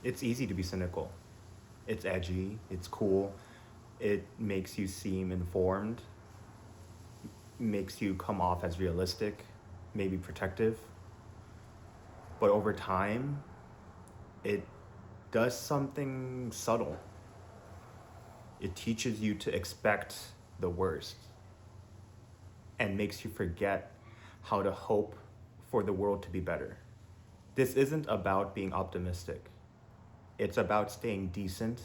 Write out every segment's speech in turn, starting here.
It's easy to be cynical. It's edgy, it's cool, it makes you seem informed, makes you come off as realistic, maybe protective. But over time, it does something subtle. It teaches you to expect the worst and makes you forget how to hope for the world to be better. This isn't about being optimistic. It's about staying decent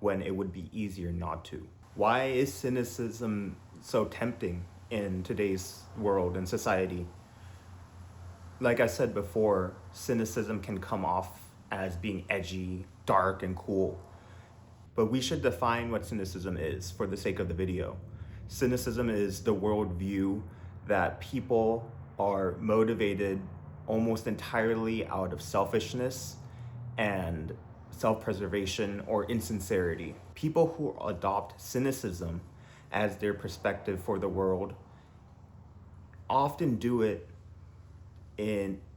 when it would be easier not to. Why is cynicism so tempting in today's world and society? Like I said before, cynicism can come off as being edgy, dark, and cool. But we should define what cynicism is for the sake of the video. Cynicism is the worldview that people are motivated almost entirely out of selfishness and self-preservation or insincerity. People who adopt cynicism as their perspective for the world often do it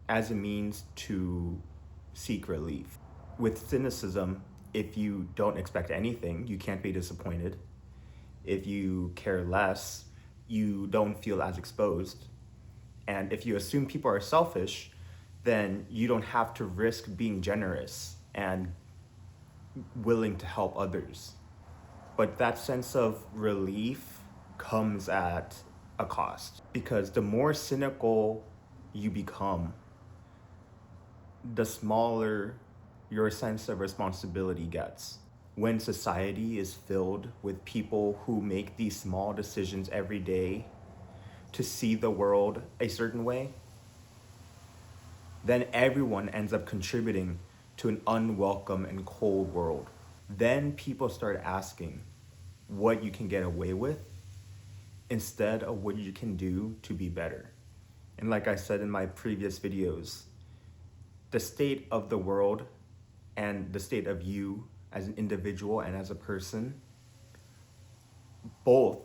as a means to seek relief. With cynicism, if you don't expect anything, you can't be disappointed. If you care less, you don't feel as exposed. And if you assume people are selfish, then you don't have to risk being generous and willing to help others. But that sense of relief comes at a cost, because the more cynical you become, the smaller your sense of responsibility gets. When society is filled with people who make these small decisions every day to see the world a certain way, then everyone ends up contributing to an unwelcome and cold world. Then people start asking what you can get away with instead of what you can do to be better. And like I said in my previous videos, the state of the world and the state of you as an individual and as a person, both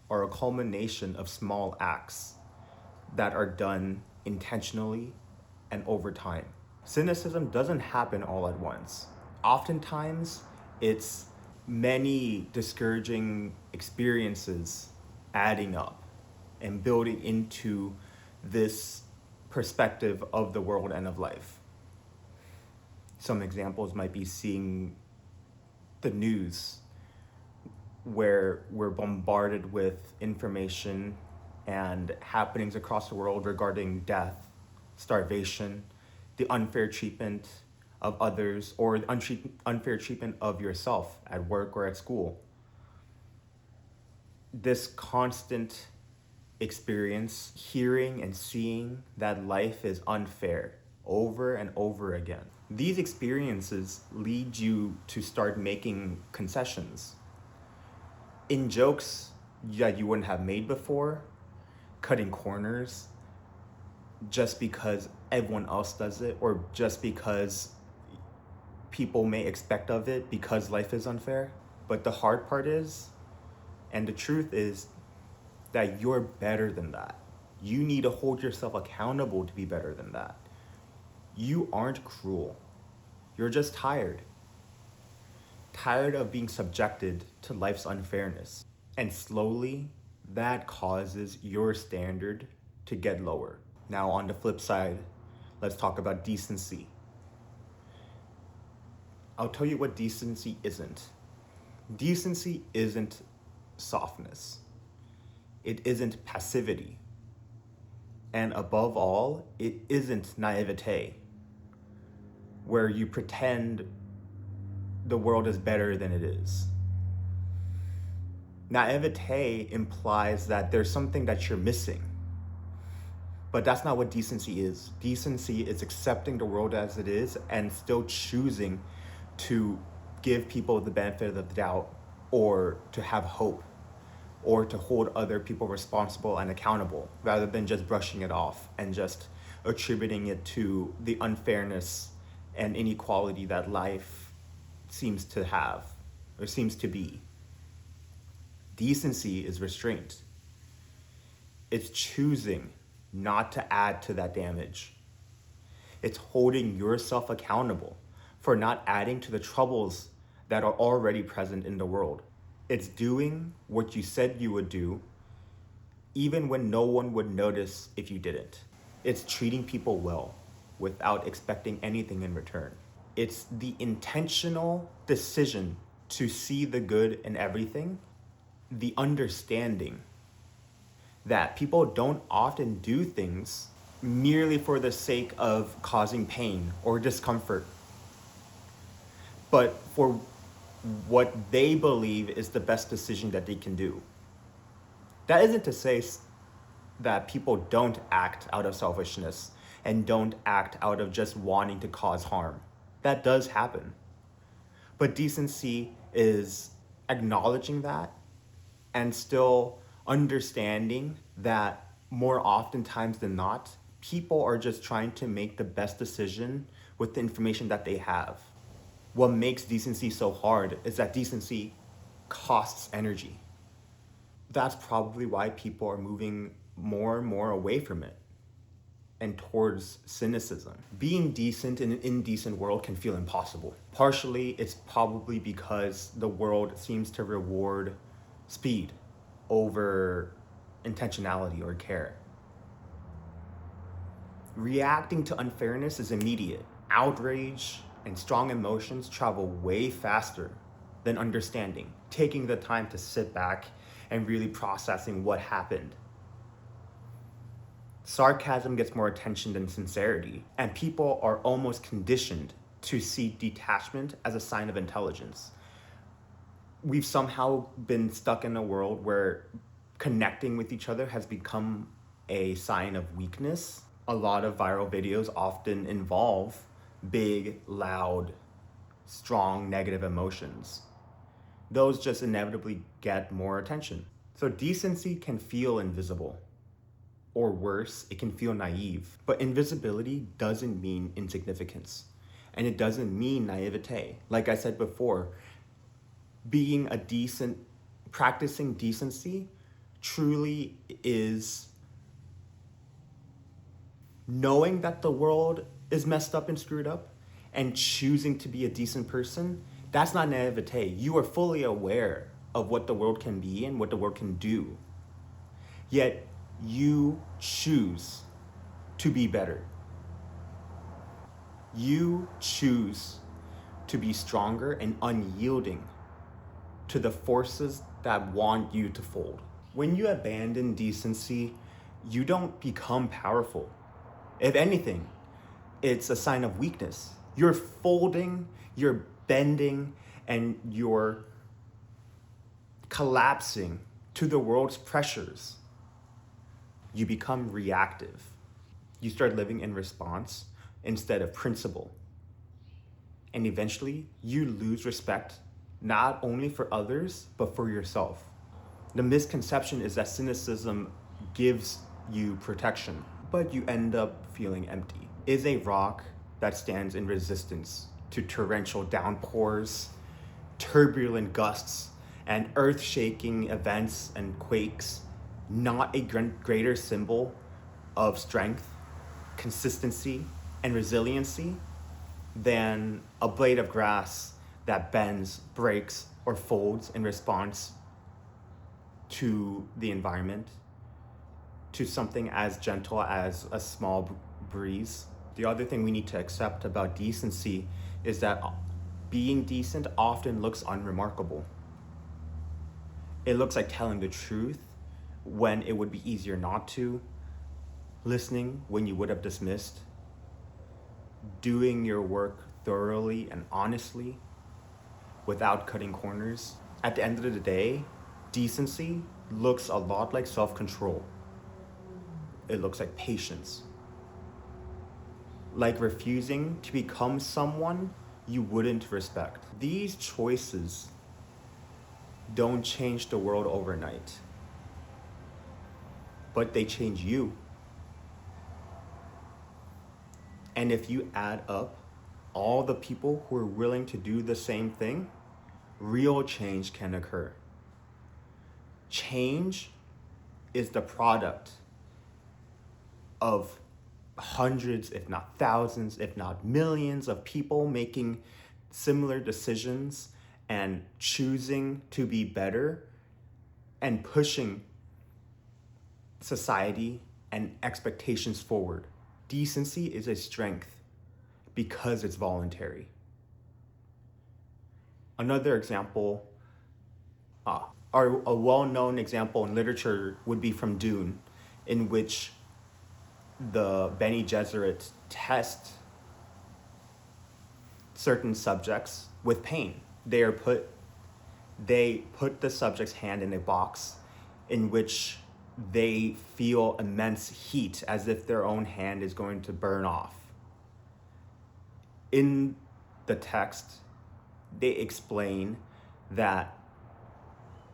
are a culmination of small acts that are done intentionally and over time. Cynicism doesn't happen all at once. Oftentimes, it's many discouraging experiences adding up and building into this perspective of the world and of life. Some examples might be seeing the news, where we're bombarded with information and happenings across the world regarding death, starvation, the unfair treatment of others, or the unfair treatment of yourself at work or at school. This constant experience, hearing and seeing that life is unfair over and over again. These experiences lead you to start making concessions in jokes that you wouldn't have made before, cutting corners just because everyone else does it, or just because people may expect of it because life is unfair. But the hard part is, and the truth is, that you're better than that. You need to hold yourself accountable to be better than that. You aren't cruel. You're just tired. Tired of being subjected to life's unfairness. And slowly, that causes your standard to get lower. Now, on the flip side, let's talk about decency. I'll tell you what decency isn't. Decency isn't softness. It isn't passivity. And above all, it isn't naivete, where you pretend the world is better than it is. Naivete implies that there's something that you're missing. But that's not what decency is. Decency is accepting the world as it is and still choosing to give people the benefit of the doubt, or to have hope, or to hold other people responsible and accountable, rather than just brushing it off and just attributing it to the unfairness and inequality that life seems to have, or seems to be. Decency is restraint. It's choosing not to add to that damage. It's holding yourself accountable for not adding to the troubles that are already present in the world. It's doing what you said you would do, even when no one would notice if you didn't. It's treating people well without expecting anything in return. It's the intentional decision to see the good in everything, the understanding that people don't often do things merely for the sake of causing pain or discomfort, but for what they believe is the best decision that they can do. That isn't to say that people don't act out of selfishness and don't act out of just wanting to cause harm. That does happen. But decency is acknowledging that and still understanding that more oftentimes than not, people are just trying to make the best decision with the information that they have. What makes decency so hard is that decency costs energy. That's probably why people are moving more and more away from it and towards cynicism. Being decent in an indecent world can feel impossible. Partially, it's probably because the world seems to reward speed over intentionality or care. Reacting to unfairness is immediate. Outrage and strong emotions travel way faster than understanding, taking the time to sit back and really processing what happened. Sarcasm gets more attention than sincerity, and people are almost conditioned to see detachment as a sign of intelligence. We've somehow been stuck in a world where connecting with each other has become a sign of weakness. A lot of viral videos often involve big, loud, strong negative emotions. Those just inevitably get more attention. So decency can feel invisible. Or worse, it can feel naive. But invisibility doesn't mean insignificance. And it doesn't mean naivete. Like I said before, practicing decency truly is knowing that the world is messed up and screwed up and choosing to be a decent person. That's not naivete. You are fully aware of what the world can be and what the world can do. Yet you choose to be better. You choose to be stronger and unyielding to the forces that want you to fold. When you abandon decency, you don't become powerful. If anything, it's a sign of weakness. You're folding, you're bending, and you're collapsing to the world's pressures. You become reactive. You start living in response instead of principle. And eventually, you lose respect, not only for others, but for yourself. The misconception is that cynicism gives you protection, but you end up feeling empty. Is a rock that stands in resistance to torrential downpours, turbulent gusts, and earth-shaking events and quakes not a greater symbol of strength, consistency, and resiliency than a blade of grass that bends, breaks, or folds in response to the environment, to something as gentle as a small breeze? The other thing we need to accept about decency is that being decent often looks unremarkable. It looks like telling the truth when it would be easier not to, listening when you would have dismissed, doing your work thoroughly and honestly without cutting corners. At the end of the day, decency looks a lot like self-control. It looks like patience. Like refusing to become someone you wouldn't respect. These choices don't change the world overnight, but they change you. And if you add up all the people who are willing to do the same thing, real change can occur. Change is the product of hundreds, if not thousands, if not millions of people making similar decisions and choosing to be better and pushing society and expectations forward. Decency is a strength because it's voluntary. Another example, or a well-known example in literature would be from Dune, in which the Bene Gesserit test certain subjects with pain. They put the subject's hand in a box in which they feel immense heat as if their own hand is going to burn off. In the text, they explain that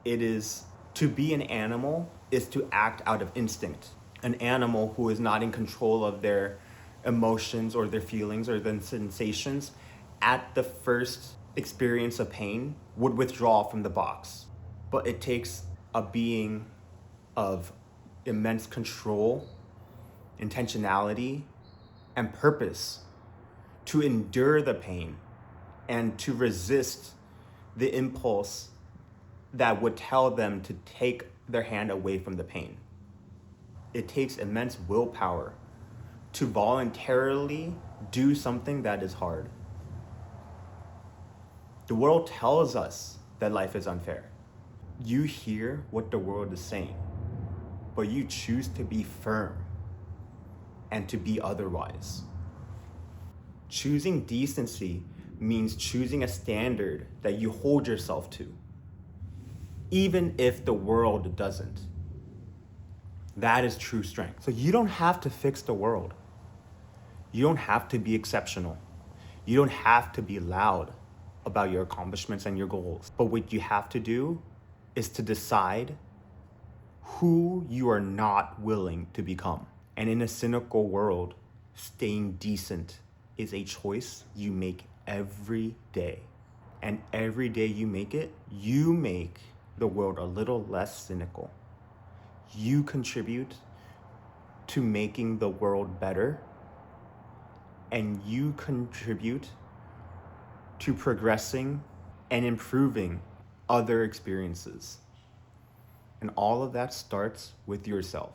it is to be an animal is to act out of instinct. An animal who is not in control of their emotions or their feelings or their sensations at the first experience of pain would withdraw from the box. But it takes a being of immense control, intentionality, and purpose to endure the pain and to resist the impulse that would tell them to take their hand away from the pain. It takes immense willpower to voluntarily do something that is hard. The world tells us that life is unfair. You hear what the world is saying, but you choose to be firm and to be otherwise. Choosing decency means choosing a standard that you hold yourself to, even if the world doesn't. That is true strength. So you don't have to fix the world. You don't have to be exceptional. You don't have to be loud about your accomplishments and your goals. But what you have to do is to decide who you are not willing to become. And in a cynical world, staying decent is a choice you make every day. And every day you make it, you make the world a little less cynical. You contribute to making the world better, and you contribute to progressing and improving other experiences. And all of that starts with yourself.